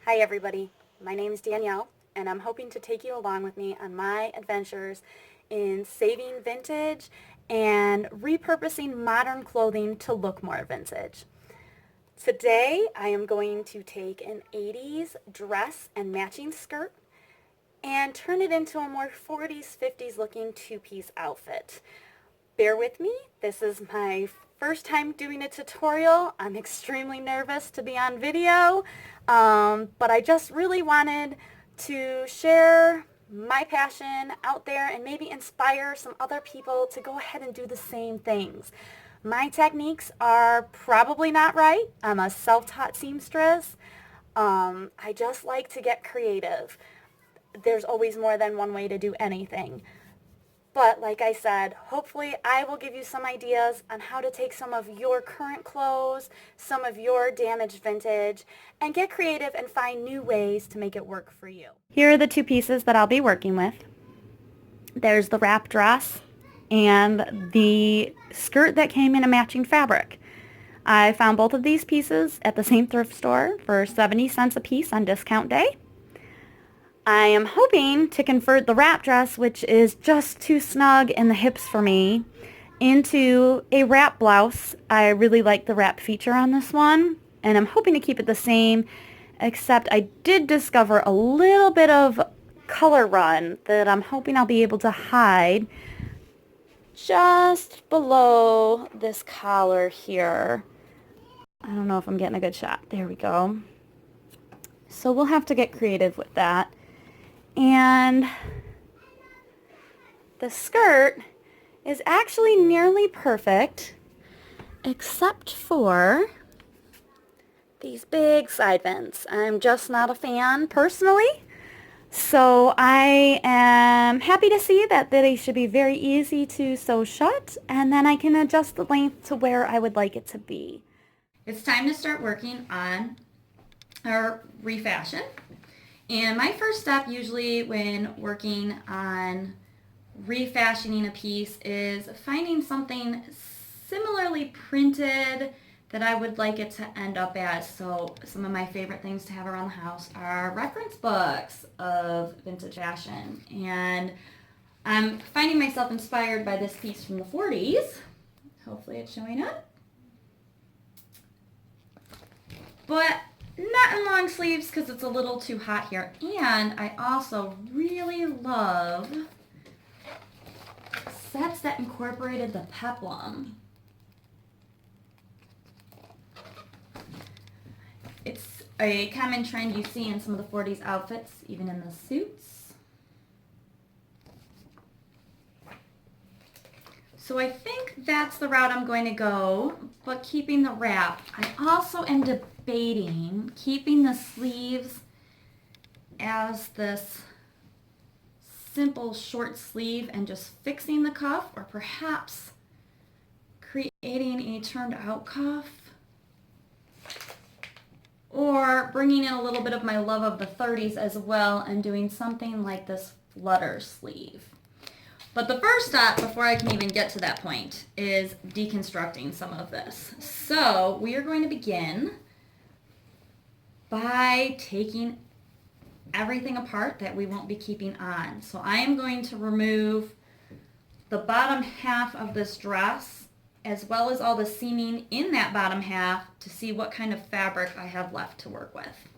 Hi everybody, my name is Danielle and I'm hoping to take you along with me on my adventures in saving vintage and repurposing modern clothing to look more vintage. Today I am going to take an 80s dress and matching skirt and turn it into a more 40s, 50s looking two-piece outfit. Bear with me, this is my first time doing a tutorial. I'm extremely nervous to be on video, but I just really wanted to share my passion out there and maybe inspire some other people to go ahead and do the same things. My techniques are probably not right. I'm a self-taught seamstress. I just like to get creative. There's always more than one way to do anything. But like I said, hopefully I will give you some ideas on how to take some of your current clothes, some of your damaged vintage, and get creative and find new ways to make it work for you. Here are the two pieces that I'll be working with. There's the wrap dress and the skirt that came in a matching fabric. I found both of these pieces at the same thrift store for 70 cents a piece on discount day. I am hoping to convert the wrap dress, which is just too snug in the hips for me, into a wrap blouse. I really like the wrap feature on this one, and I'm hoping to keep it the same, except I did discover a little bit of color run that I'm hoping I'll be able to hide just below this collar here. I don't know if I'm getting a good shot. There we go. So we'll have to get creative with that. And the skirt is actually nearly perfect, except for these big side vents. I'm just not a fan personally, so I am happy to see that they should be very easy to sew shut, and then I can adjust the length to where I would like it to be. It's time to start working on our refashion. And my first step usually when working on refashioning a piece is finding something similarly printed that I would like it to end up as. So some of my favorite things to have around the house are reference books of vintage fashion. And I'm finding myself inspired by this piece from the 40s. Hopefully it's showing up. But not in long sleeves because it's a little too hot here. And I also really love sets that incorporated the peplum. It's a common trend you see in some of the 40s outfits, even in the suits. So I think that's the route I'm going to go, but keeping the wrap. I also am debating keeping the sleeves as this simple short sleeve and just fixing the cuff, or perhaps creating a turned out cuff, or bringing in a little bit of my love of the 30s as well and doing something like this flutter sleeve. But the first step, before I can even get to that point, is deconstructing some of this. So we are going to begin by taking everything apart that we won't be keeping on. So I am going to remove the bottom half of this dress, as well as all the seaming in that bottom half, to see what kind of fabric I have left to work with.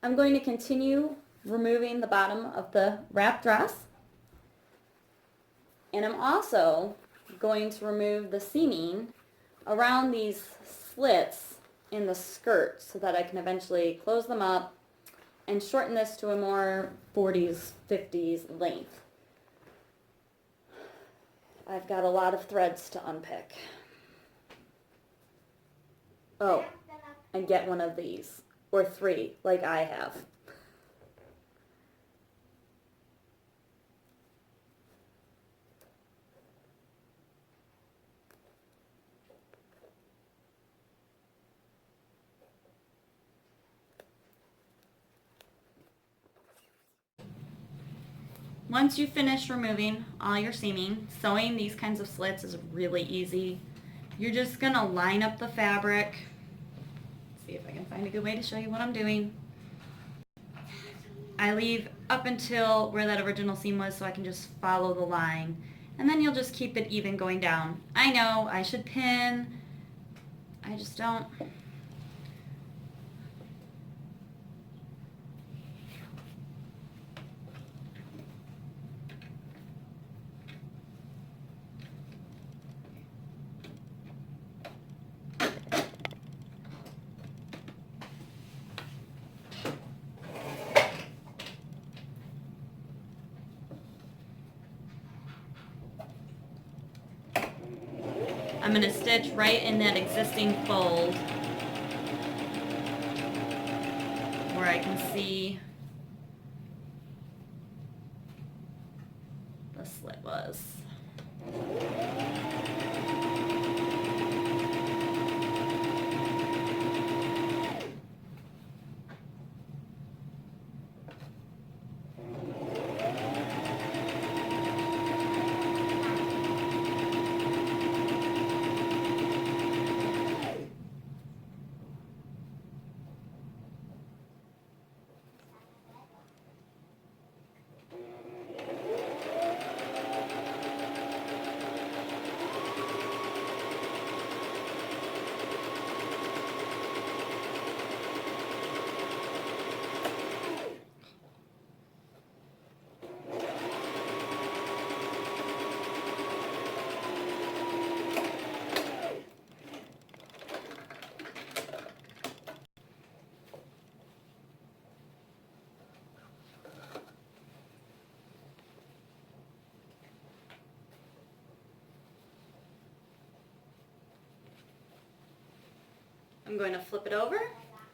I'm going to continue removing the bottom of the wrap dress, and I'm also going to remove the seaming around these slits in the skirt so that I can eventually close them up and shorten this to a more 40s, 50s length. I've got a lot of threads to unpick. Oh, and get one of these. Or 3, like I have. Once you finish removing all your seaming, sewing these kinds of slits is really easy. you're just going to line up the fabric. Let's see if I can find a good way to show you what I'm doing. I leave up until where that original seam was so I can just follow the line. And then you'll just keep it even going down. I know I should pin. I just don't. I'm going to stitch right in that existing fold where I can see the slit was. I'm going to flip it over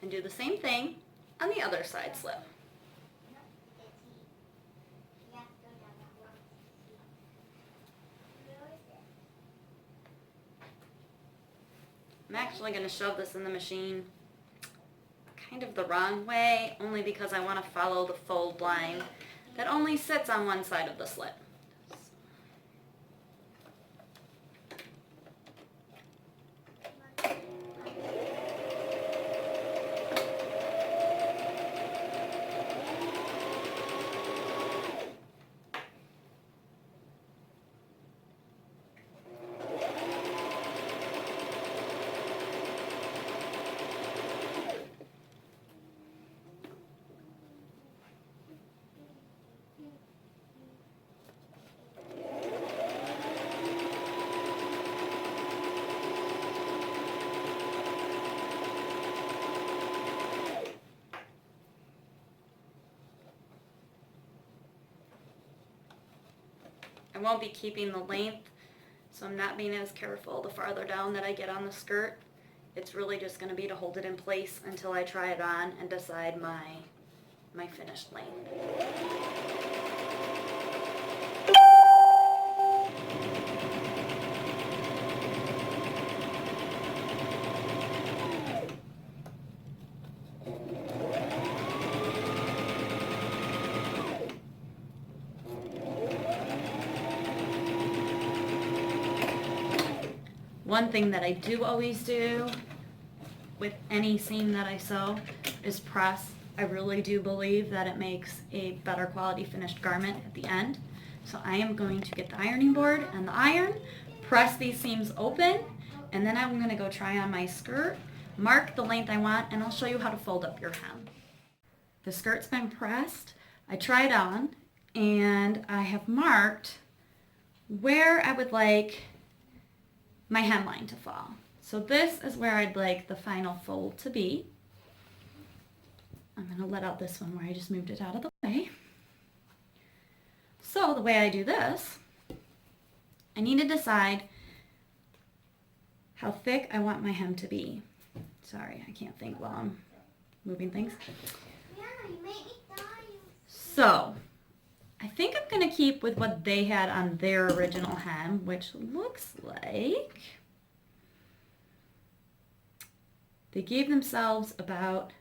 and do the same thing on the other side slip. I'm actually going to shove this in the machine kind of the wrong way, only because I want to follow the fold line that only sits on one side of the slit. I won't be keeping the length, so I'm not being as careful the farther down that I get on the skirt. It's really just going to be to hold it in place until I try it on and decide my finished length. One thing that I do always do with any seam that I sew is press. I really do believe that it makes a better quality finished garment at the end. So I am going to get the ironing board and the iron, press these seams open, and then I'm going to go try on my skirt, mark the length I want, and I'll show you how to fold up your hem. The skirt's been pressed. I tried on, and I have marked where I would like my hemline to fall. So this is where I'd like the final fold to be. I'm going to let out this one where I just moved it out of the way. So the way I do this, I need to decide how thick I want my hem to be. Sorry, I can't think while I'm moving things. So I think I'm going to keep with what they had on their original hem, which looks like they gave themselves about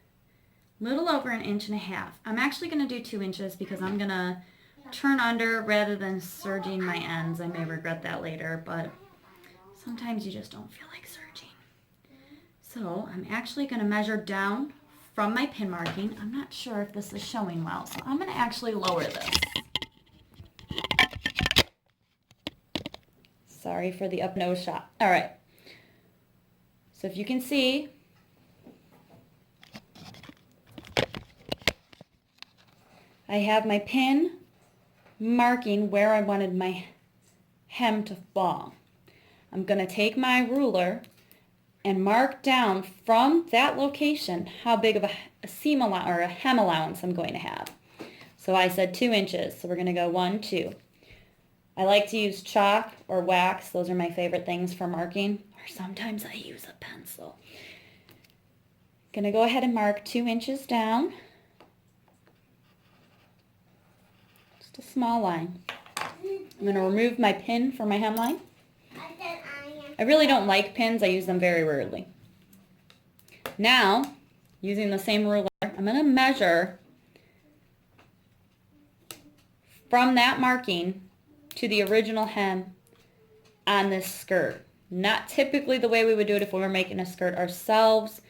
a little over 1.5 inches. I'm actually going to do 2 inches because I'm going to turn under rather than serging my ends. I may regret that later, but sometimes you just don't feel like searching. So I'm actually going to measure down from my pin marking. I'm not sure if this is showing well, so I'm going to actually lower this. Sorry for the up nose shot. All right. So if you can see, I have my pin marking where I wanted my hem to fall. I'm going to take my ruler and mark down from that location how big of a seam allowance or a hem allowance I'm going to have. So I said 2 inches, so we're going to go 1, 2. I like to use chalk or wax. Those are my favorite things for marking. Or sometimes I use a pencil. Going to go ahead and mark 2 inches down. Just a small line. I'm going to remove my pin from my hemline. I really don't like pins. I use them very rarely. Now, using the same ruler, I'm going to measure from that marking to the original hem on this skirt. Not typically the way we would do it if we were making a skirt ourselves.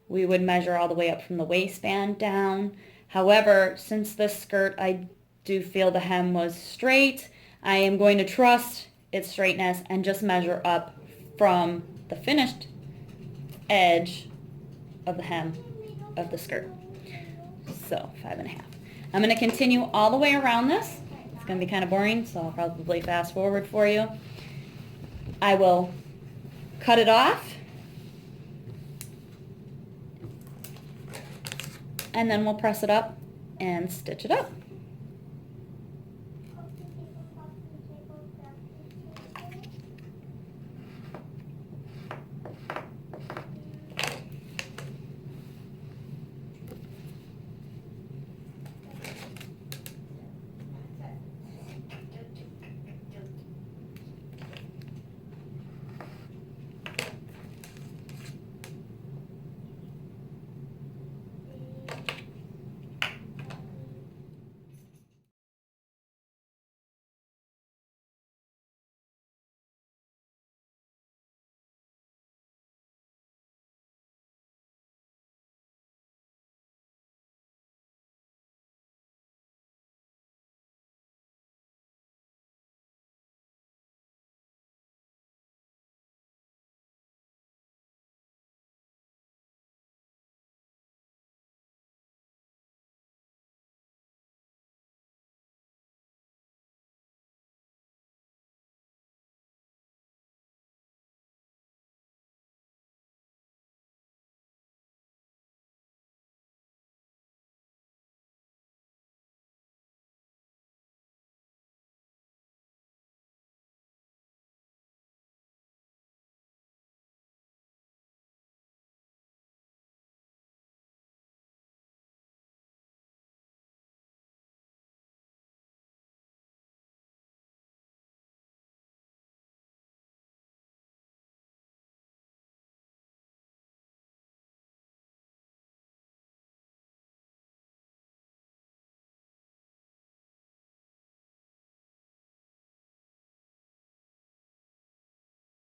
We would measure all the way up from the waistband down. However, since this skirt I do feel the hem was straight, I am going to trust its straightness and just measure up from the finished edge of the hem of the skirt. So 5.5. I'm going to continue all the way around this. It's going to be kind of boring, so I'll probably fast forward for you. I will cut it off, and then we'll press it up and stitch it up.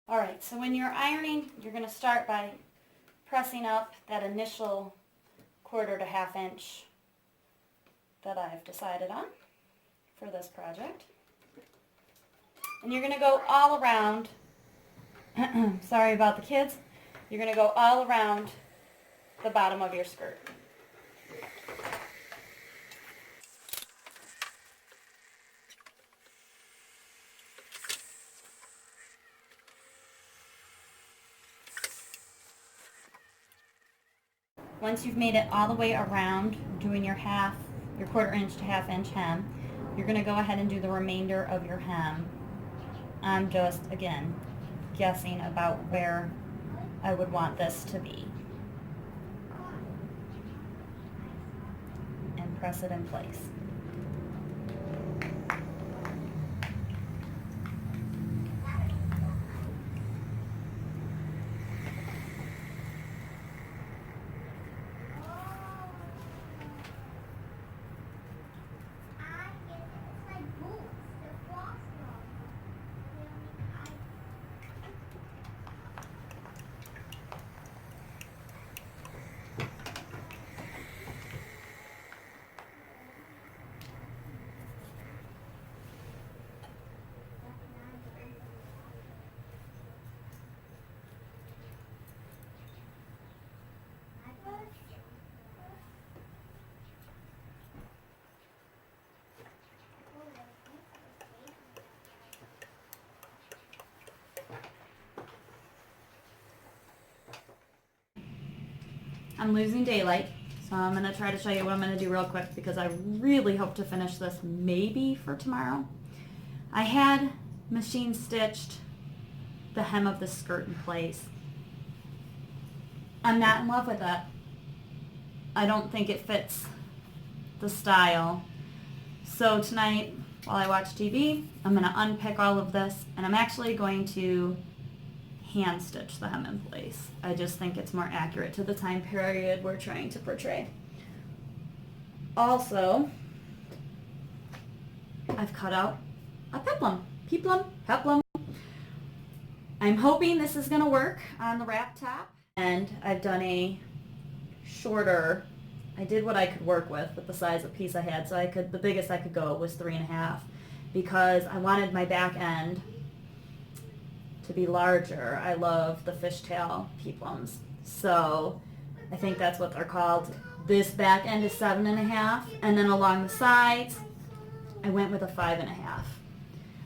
All right, so when you're ironing, you're going to start by pressing up that initial 1/4 to 1/2 inch that I've decided on for this project. And you're going to go all around, sorry about the kids, you're going to go all around the bottom of your skirt. Once you've made it all the way around, doing your 1/4 inch to 1/2 inch hem, you're going to go ahead and do the remainder of your hem. I'm just, again, guessing about where I would want this to be. And press it in place. I'm losing daylight, so I'm going to try to show you what I'm going to do real quick because I really hope to finish this maybe for tomorrow. I had machine stitched the hem of the skirt in place. I'm not in love with it. I don't think it fits the style. So tonight, while I watch TV, I'm going to unpick all of this, and I'm actually going to hand stitch the hem in place. I just think it's more accurate to the time period we're trying to portray. Also, I've cut out a peplum. I'm hoping this is going to work on the wrap top, and I've done a shorter. I did what I could work with the size of piece I had, so the biggest I could go was 3.5 because I wanted my back end to be larger. I love the fishtail peplums, so I think that's what they're called. This back end is 7.5, and then along the sides, I went with a 5.5.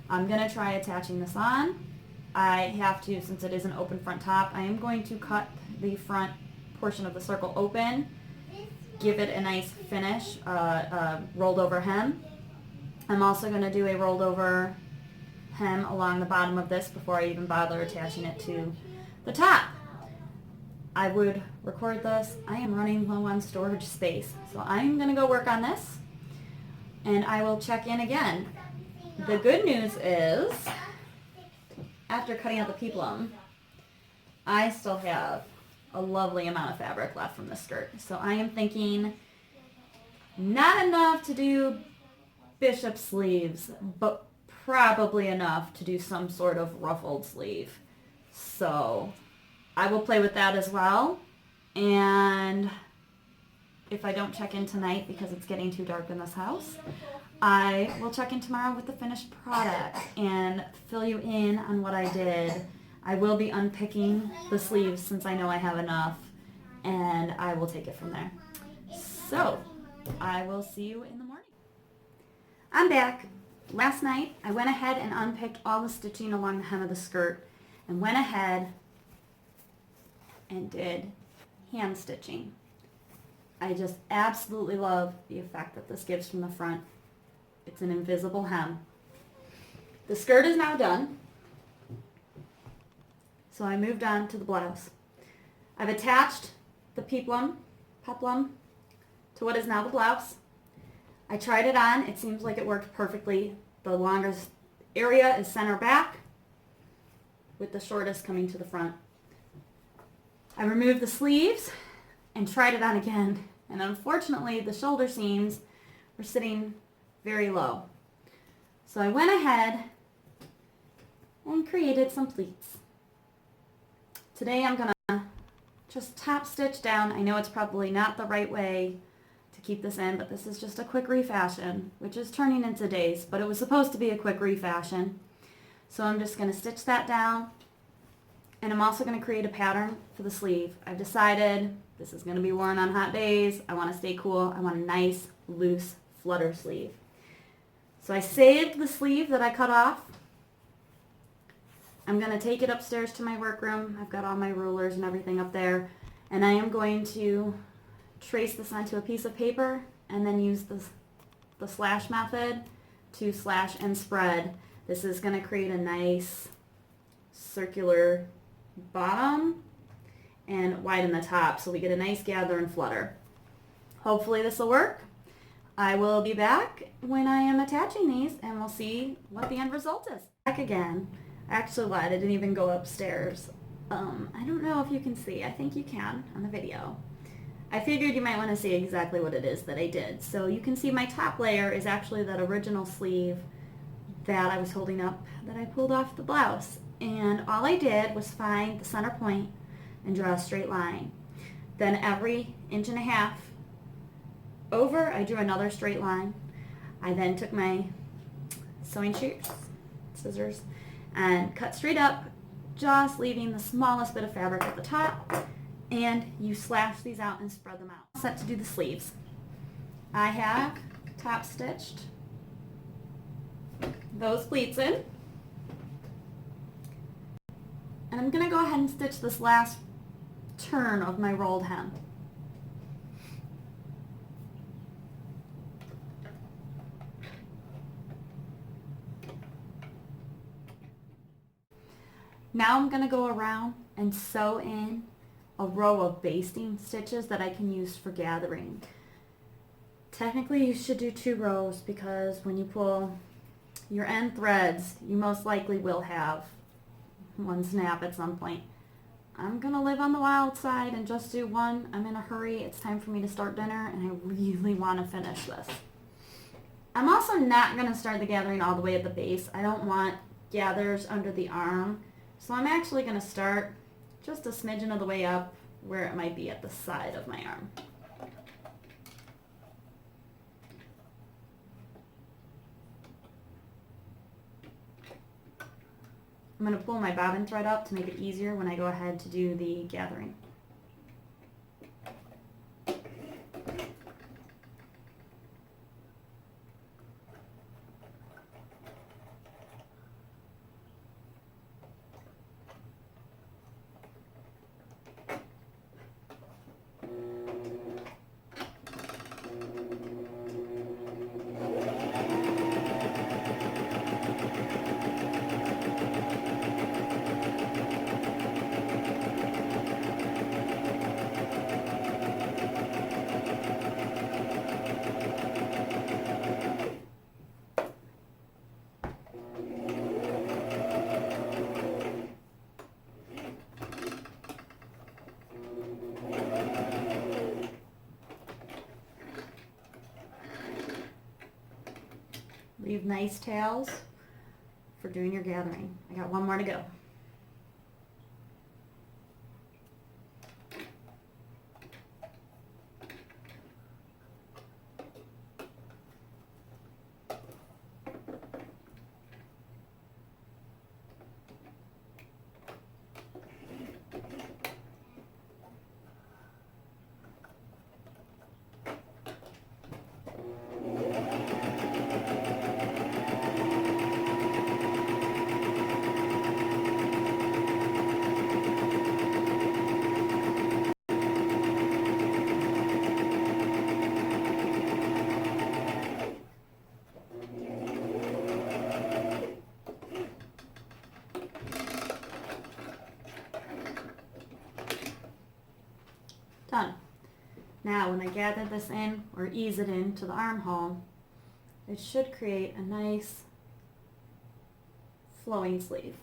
I'm going to try attaching this on. I have to, since it is an open front top, I am going to cut the front portion of the circle open, give it a nice finish, rolled over hem. I'm also going to do a rolled over hem along the bottom of this before I even bother attaching it to the top. I would record this. I am running low on storage space, so I'm going to go work on this, and I will check in again. The good news is, after cutting out the peplum, I still have a lovely amount of fabric left from the skirt. So I am thinking not enough to do bishop sleeves, but probably enough to do some sort of ruffled sleeve. So I will play with that as well. And if I don't check in tonight because it's getting too dark in this house, I will check in tomorrow with the finished product and fill you in on what I did. I will be unpicking the sleeves since I know I have enough, and I will take it from there. So, I will see you in the morning. I'm back. Last night, I went ahead and unpicked all the stitching along the hem of the skirt and went ahead and did hand stitching. I just absolutely love the effect that this gives from the front. It's an invisible hem. The skirt is now done. So I moved on to the blouse. I've attached the peplum to what is now the blouse. I tried it on. It seems like it worked perfectly. The longest area is center back, with the shortest coming to the front. I removed the sleeves and tried it on again. And unfortunately, the shoulder seams were sitting very low. So I went ahead and created some pleats. Today I'm going to just top stitch down. I know it's probably not the right way to keep this in, but this is just a quick refashion, which is turning into days, but it was supposed to be a quick refashion. So I'm just going to stitch that down, and I'm also going to create a pattern for the sleeve. I've decided this is going to be worn on hot days. I want to stay cool. I want a nice, loose flutter sleeve. So I saved the sleeve that I cut off. I'm going to take it upstairs to my workroom. I've got all my rulers and everything up there. And I am going to trace this onto a piece of paper and then use the slash method to slash and spread. This is going to create a nice circular bottom and widen the top so we get a nice gather and flutter. Hopefully this will work. I will be back when I am attaching these and we'll see what the end result is. Back again. I actually lied. I didn't even go upstairs. I don't know if you can see. I think you can on the video. I figured you might want to see exactly what it is that I did. So you can see my top layer is actually that original sleeve that I was holding up that I pulled off the blouse. And all I did was find the center point and draw a straight line. Then every 1.5 inches over, I drew another straight line. I then took my sewing scissors, and cut straight up, just leaving the smallest bit of fabric at the top, and you slash these out and spread them out. Set to do the sleeves. I have top stitched those pleats in, and I'm going to go ahead and stitch this last turn of my rolled hem. Now I'm going to go around and sew in a row of basting stitches that I can use for gathering. Technically you should do 2 rows because when you pull your end threads, you most likely will have one snap at some point. I'm going to live on the wild side and just do 1. I'm in a hurry. It's time for me to start dinner and I really want to finish this. I'm also not going to start the gathering all the way at the base. I don't want gathers under the arm. So I'm actually going to start just a smidgen of the way up where it might be at the side of my arm. I'm going to pull my bobbin thread up to make it easier when I go ahead to do the gathering. Leave nice tails for doing your gathering. I got 1 more to go. Done. Now when I gather this in or ease it into the armhole, it should create a nice flowing sleeve.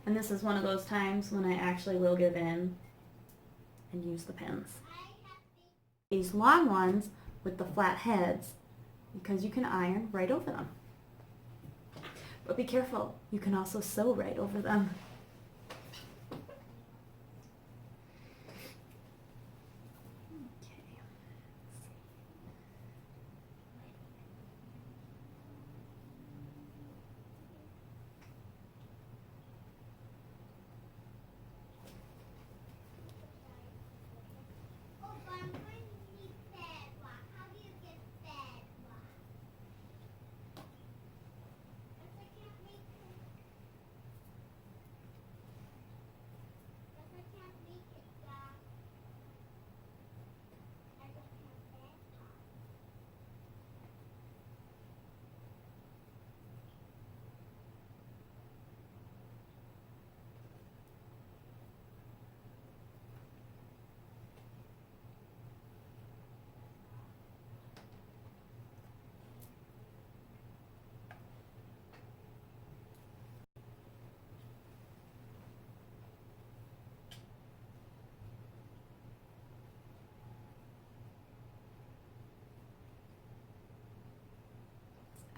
And this is one of those times when I actually will give in and use the pins. These long ones with the flat heads because you can iron right over them. But be careful, you can also sew right over them.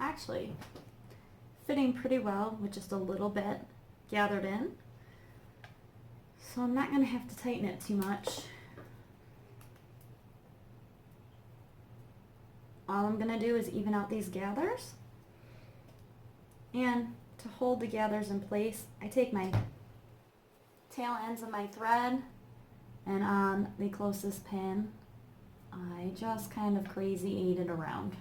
Actually fitting pretty well with just a little bit gathered in. So I'm not going to have to tighten it too much. All I'm going to do is even out these gathers. And to hold the gathers in place, I take my tail ends of my thread and on the closest pin, I just kind of crazy eight it around.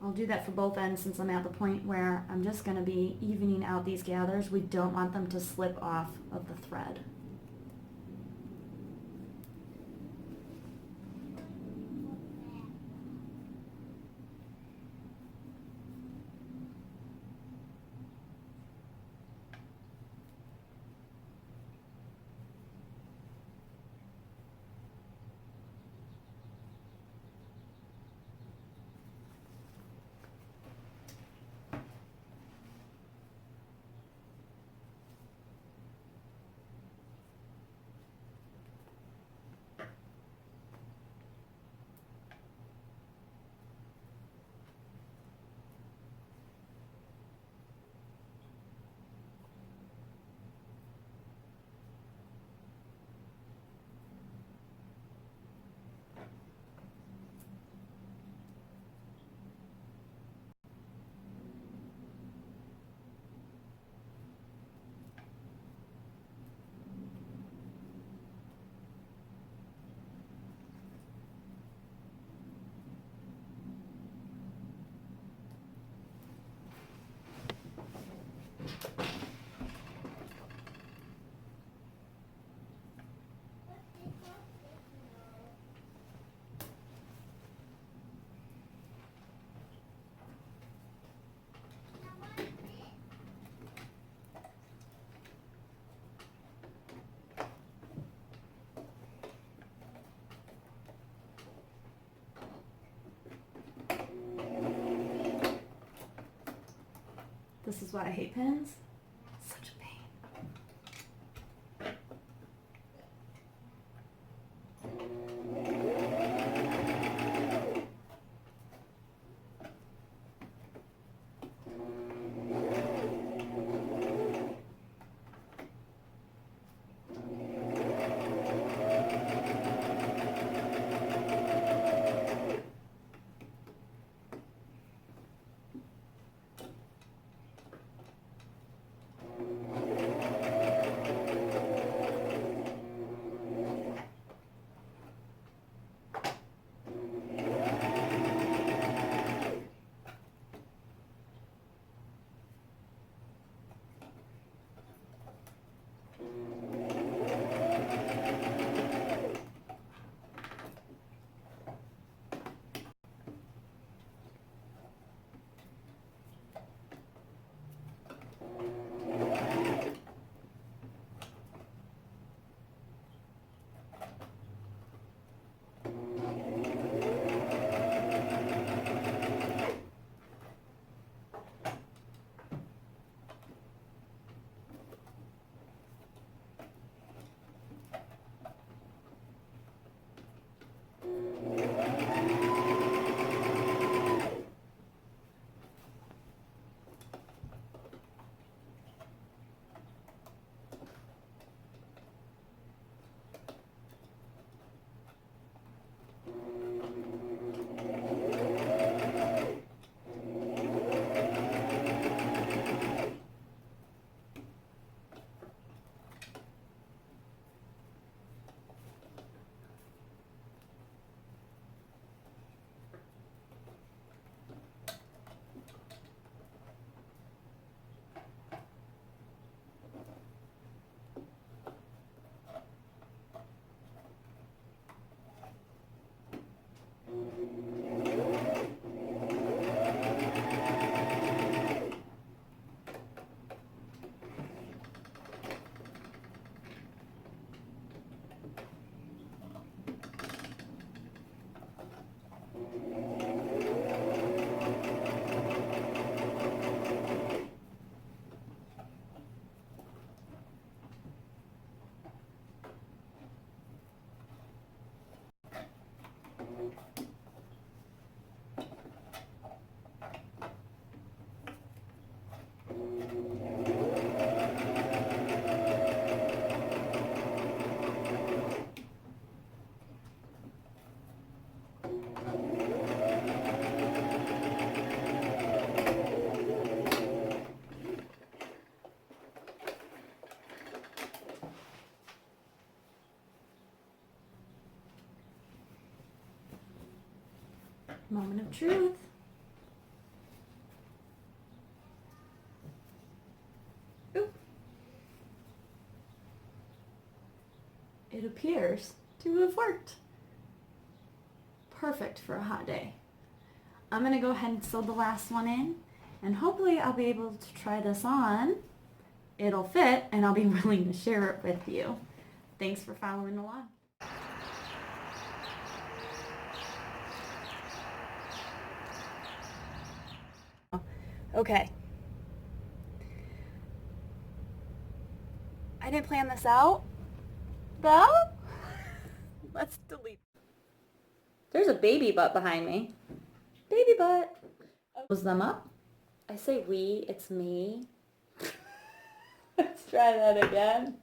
I'll do that for both ends since I'm at the point where I'm just going to be evening out these gathers. We don't want them to slip off of the thread. This is why I hate pins. Such a pain. Moment of truth. Oop. It appears to have worked. Perfect for a hot day. I'm going to go ahead and sew the last one in, and hopefully I'll be able to try this on. It'll fit, and I'll be willing to share it with you. Thanks for following along. Okay. I didn't plan this out, though. Let's delete. There's a baby butt behind me. Baby butt. Close them up. I say we, it's me. Let's try that again.